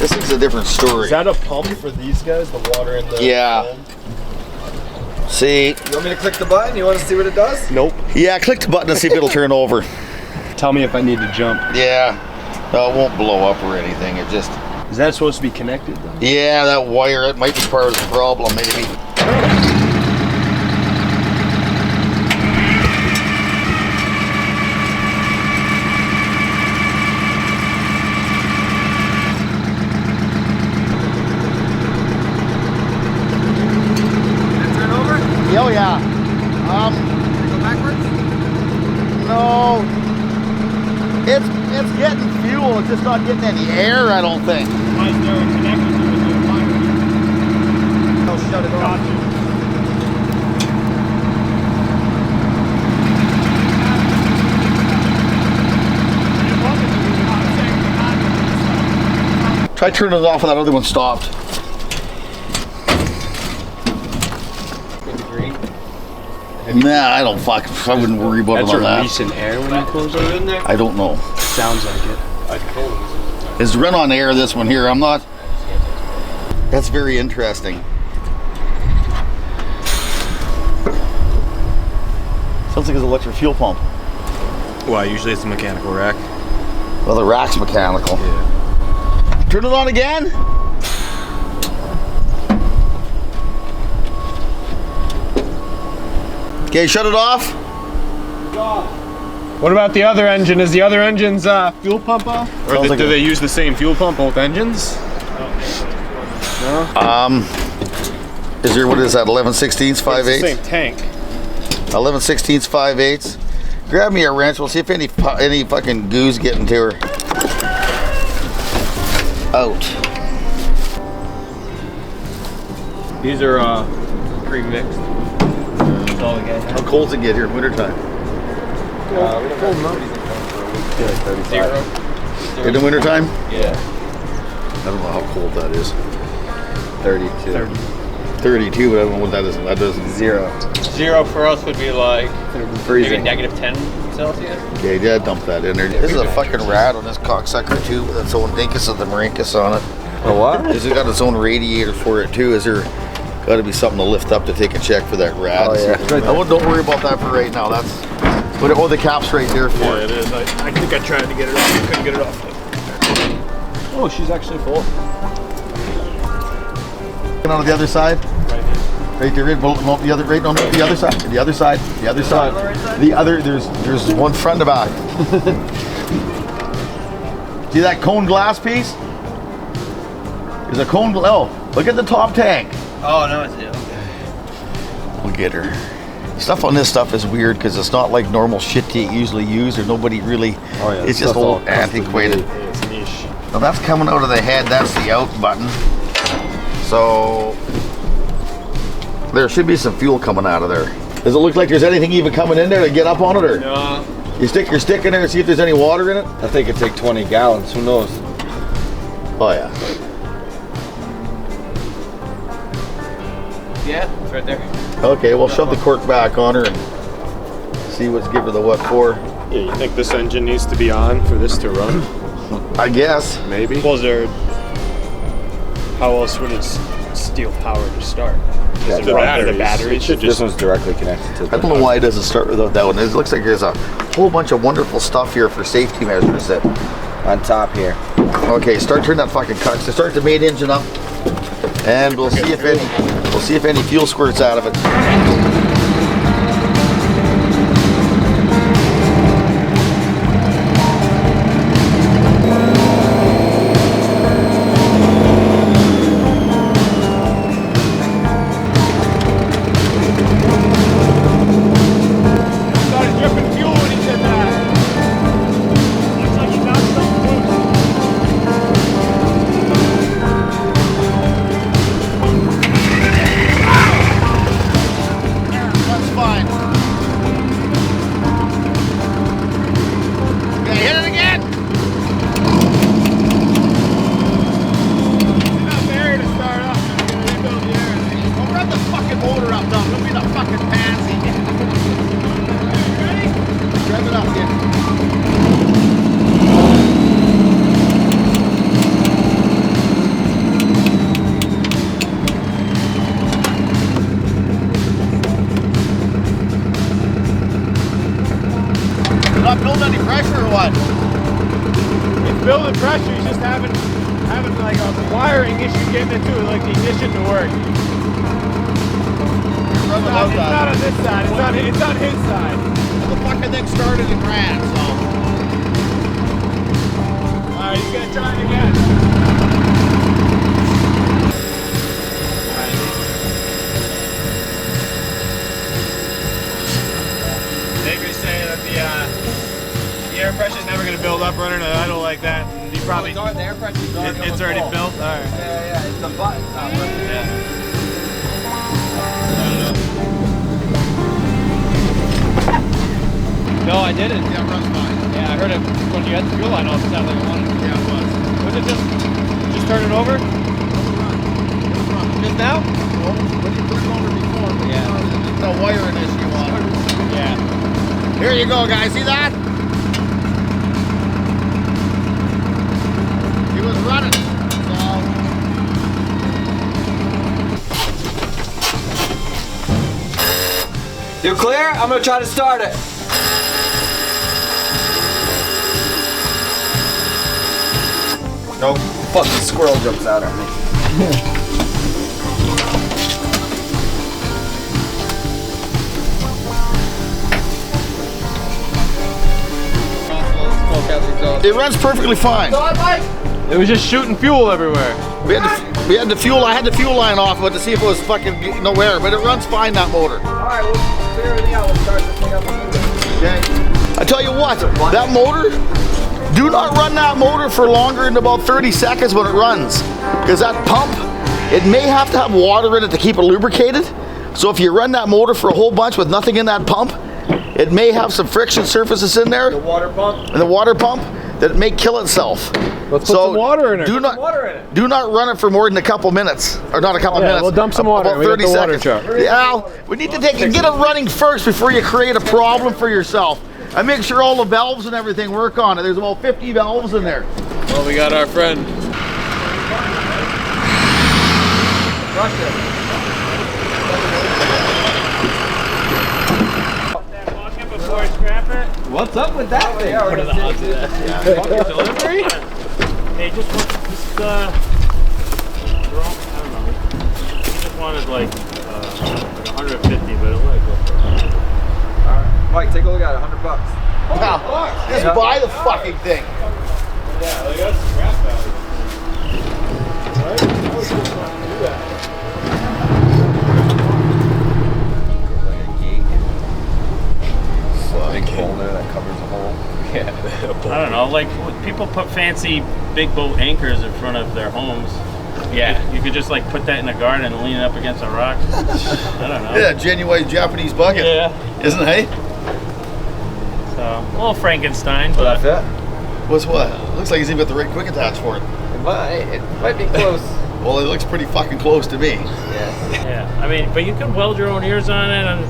This is a different story. Is that a pump for these guys? The water in the home? See? You want me to click the button? You want to see what it does? Nope. Yeah, click the button and see if it'll turn over. Tell me if I need to jump. Yeah. No, it won't blow up or anything. It just... Is that supposed to be connected though? Yeah, that wire, it might be part of the problem, maybe. Oh yeah. Go backwards? No. It's getting fuel. It's just not getting any air, I don't think. Why is there a connection to the wire? Oh, shut it off. Try turning it off when that other one stopped. Nah, I don't I wouldn't worry about it on that. That's releasing air when you close it in there? I don't know. Sounds like it. It's run on air, this one here. I'm not... That's very interesting. Sounds like it's an electric fuel pump. Well, usually it's a mechanical rack. Well, the rack's mechanical. Yeah. Turn it on again. Okay, shut it off. What about the other engine? Is the other engine's fuel pump off? Or Sounds like do they use the same fuel pump, both engines? No? Is there, what is that, 11/16, 5/8? It's the same tank. 11/16, 5/8. Grab me a wrench. We'll see if any fucking goo's getting to her. Out. These are pre-mixed. That's all we get. How cold's it get here in wintertime? Cold enough. Zero. In the wintertime? Yeah. I don't know how cold that is. 32. 32, but I don't know what that is. That doesn't. Zero. Zero for us would be like Freezing. maybe -10 Celsius. Yeah, dump that in there. This is a fucking rat on this cocksucker too, with its own dinkus of the marinkus on it. A what? This has got its own radiator for it too. Is there got to be something to lift up to take a check for that rat? Oh, yeah. Don't worry about that for right now. That's what. Oh, the cap's right there for it. It is. I think I tried to get it off. I couldn't get it off. Oh, she's actually full. And on the other side. Right there, the other, right on the other side, the other side, the other side, the other. There's one front to back. See that cone glass piece? There's a cone. Oh, look at the top tank. Oh no, it's new. We'll get her. Stuff on this stuff is weird because it's not like normal shit you usually use, or nobody really. Oh yeah. It's just old antiquated. It's niche. Now that's coming out of the head. That's the out button. So. There should be some fuel coming out of there. Does it look like there's anything even coming in there to get up on it, or? No. You stick your stick in there and see if there's any water in it? I think it take 20 gallons. Who knows? Oh yeah. Yeah, it's right there. Okay, well shove the cork back on her and see what's give her the what for. Yeah, you think this engine needs to be on for this to run? I guess. Maybe. Was there? How else would it steal power to start? Yeah, the battery should this one's directly connected to the I don't know why it doesn't start without that one. It looks like there's a whole bunch of wonderful stuff here for safety measures that. on top here. Okay, start turning that fucking cock. So start the main engine up, and we'll see if any fuel squirts out of it. building pressure. He's just having like a wiring issue getting it to like the ignition to work. It's not on this side. It's on his side. The fucking thing started and ran, so. Alright, he's gonna try it again. Avery's saying that the air pressure's never gonna build up running an idle like that. And you probably The air pressure's already it's already built. Alright. Yeah, it's the button. Yeah. No, I didn't. Yeah, it runs fine. Yeah, I heard it when you had the fuel line off. It sounded like it wanted. Yeah, it was. Was it just turn it over? Just now? Well, when you put it over before, Yeah. There's no wiring issue on it. Yeah. Here you go, guys. See that? He was running. So. You clear? I'm gonna try to start it. Nope. Fucking squirrel jumps out at me. It runs perfectly fine. It was just shooting fuel everywhere. We had the fuel. I had the fuel line off of it to see if it was fucking no air, but it runs fine, that motor. Alright, we'll clear everything out. We'll start this thing up. Okay. I tell you what, that motor, do not run that motor for longer than about 30 seconds when it runs. Because that pump, it may have to have water in it to keep it lubricated. So if you run that motor for a whole bunch with nothing in that pump, it may have some friction surfaces in there. The water pump? And the water pump, that it may kill itself. Let's put some water in it. Do not run it for more than a couple minutes. Or not a couple minutes. We'll dump some water. About We got 30 the water seconds. truck. Yeah, we need to get it running first before you create a problem for yourself. I make sure all the valves and everything work on it. There's about 50 valves in there. Well, we got our friend. What's up with that thing? What are the odds of that? Delivery? Hey, just I don't know. He just wanted like 150, but it'll let it go for Alright, Mike, take a look at it. $100. Now, just buy the fucking thing. Yeah, they got scrap value. Folder that covers the hole. I don't know, like people put fancy big boat anchors in front of their homes. Yeah, you could just like put that in a garden and lean it up against a rock. I don't know. Yeah, genuine Japanese bucket. Yeah. Isn't it, hey? So, a little Frankenstein, Will but that fit? What's what? Looks like he's even got the right quick attach for it. It might be close. Well, it looks pretty fucking close to me. yeah. I mean, but you can weld your own ears on it. And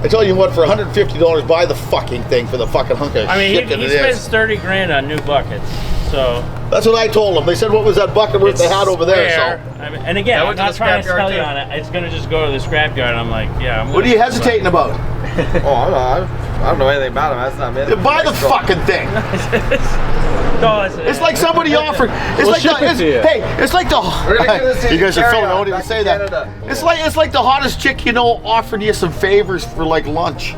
I tell you what, for $150, buy the fucking thing for the fucking hunk of I mean, shit that he it spends is. 30 grand on new buckets. So That's what I told them. They said, what was that bucket worth they had over there? square. So, I mean, and again, I'm not trying to sell you on it. It's going to just go to the scrapyard. I'm like, yeah. what are you hesitating about? I don't know anything about him. That's not me. Buy the fucking thing. It's like somebody offered. It's like hey, it's like the. You guys are filming. I won't even say that. It's like the hottest chick you know offered you some favors for like lunch.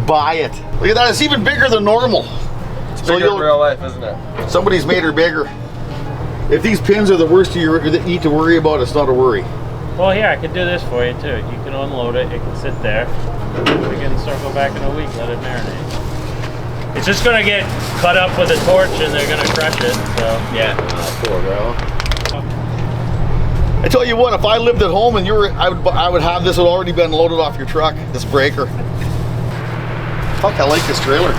Buy it. Look at that. It's even bigger than normal. It's bigger in real life, isn't it? Somebody's made her bigger. If these pins are the worst you need to worry about, it's not a worry. Well, here, I could do this for you, too. You can unload it. It can sit there. We can circle back in a week, let it marinate. It's just going to get cut up with a torch, and they're going to crush it, so, yeah. Poor girl. I tell you what, if I lived at home and I would have this had already been loaded off your truck, this breaker. Fuck, I like this trailer.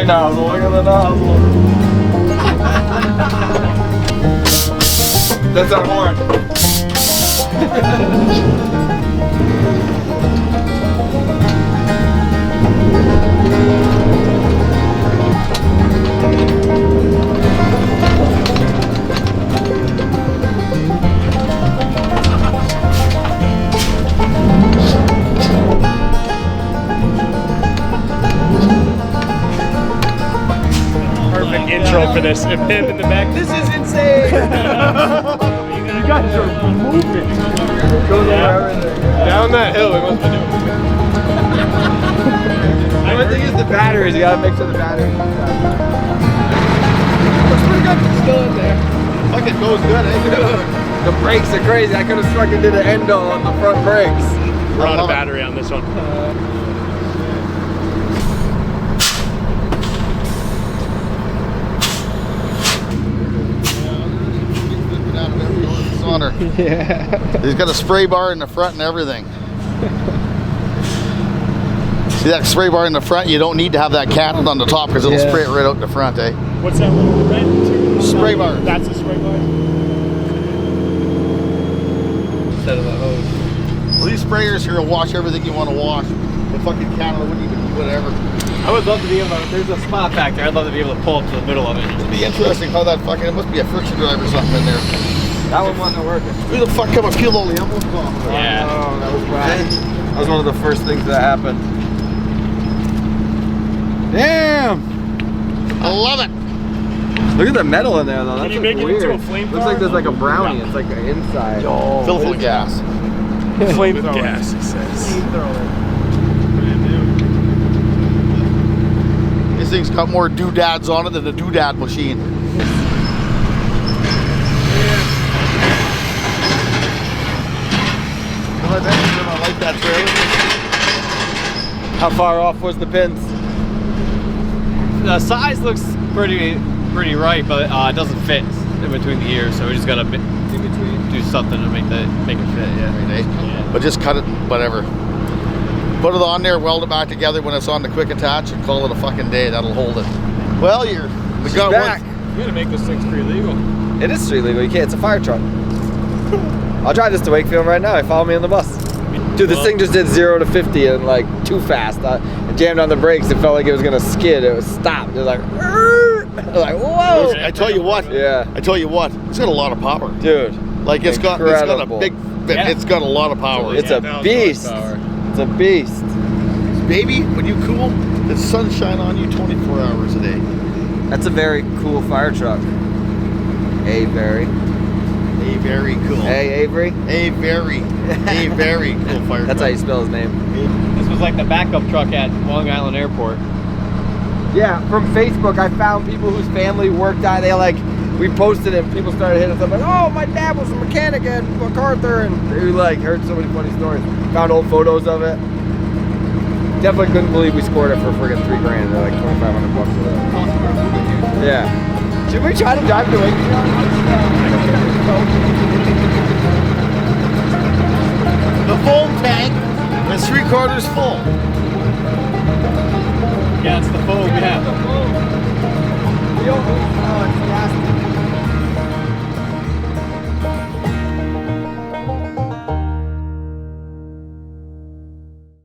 spray nozzle. Look at the nozzle. That's our horn. Perfect intro for this. And him in the back. This is insane. You guys are moving. Goes over everything. Down that hill, we must be doing. The only thing is the batteries. You gotta make sure the batteries. Looks pretty good. Still in there. Fucking goes good, eh? The brakes are crazy. I could have fucking did an endo on the front brakes. We're out of battery on this one. Yeah. He's got a spray bar in the front and everything. See that spray bar in the front? You don't need to have that cannon on the top because it'll spray it right out the front, eh? What's that little red tube? Spray bar. That's a spray bar? Instead of a hose. Well, these sprayers here will wash everything you want to wash. The fucking cannon wouldn't even do whatever. I would love to be able to, there's a spot back there, I'd love to be able to pull up to the middle of it. It'd be interesting how that fucking, it must be a friction drive or something in there. That one wasn't working. Who the fuck come and peel all the emblems off? Yeah. Oh, that was bad. That was one of the first things that happened. Damn! I love it. Look at the metal in there though. That's you make it weird. into a flamethrower? Looks like there's like a brownie. It's like an inside. Fill it full of gas. Flamethrower. Gas, it says. This thing's got more doodads on it than a doodad machine. I bet you're gonna like that trailer. How far off was the pins? The size looks pretty right, but it doesn't fit in between the ears, so we just gotta do something to make it fit, yeah. But just cut it, whatever. Put it on there, weld it back together when it's on the quick attach, and call it a fucking day. That'll hold it. Well, we got back. We're gonna make this thing street legal. It is street legal. You can't. It's a fire truck. I'll drive this to Wakefield right now. Follow me on the bus. Dude, this thing just did 0 to 50 and like too fast. I jammed on the brakes. It felt like it was gonna skid. It was stopped. It was like, like whoa. I tell you what. Yeah. I tell you what. It's got a lot of power. Dude. Like it's got a big. It's got a lot of power. It's a beast. It's a beast. Baby, when you cool, the sunshine on you 24 hours a day. That's a very cool fire truck. A very cool. Hey, Avery. A very cool fire. That's how you spell his name. This was like the backup truck at Long Island Airport. Yeah, from Facebook, I found people whose family worked out. We posted it, and people started hitting us up like, "Oh, my dad was a mechanic at MacArthur," and we heard so many funny stories. Found old photos of it. Definitely couldn't believe we scored it for friggin' $3 grand. They're like $2,500 for that. Yeah. Should we try to drive to Wakefield? The foam tank is 3/4 full.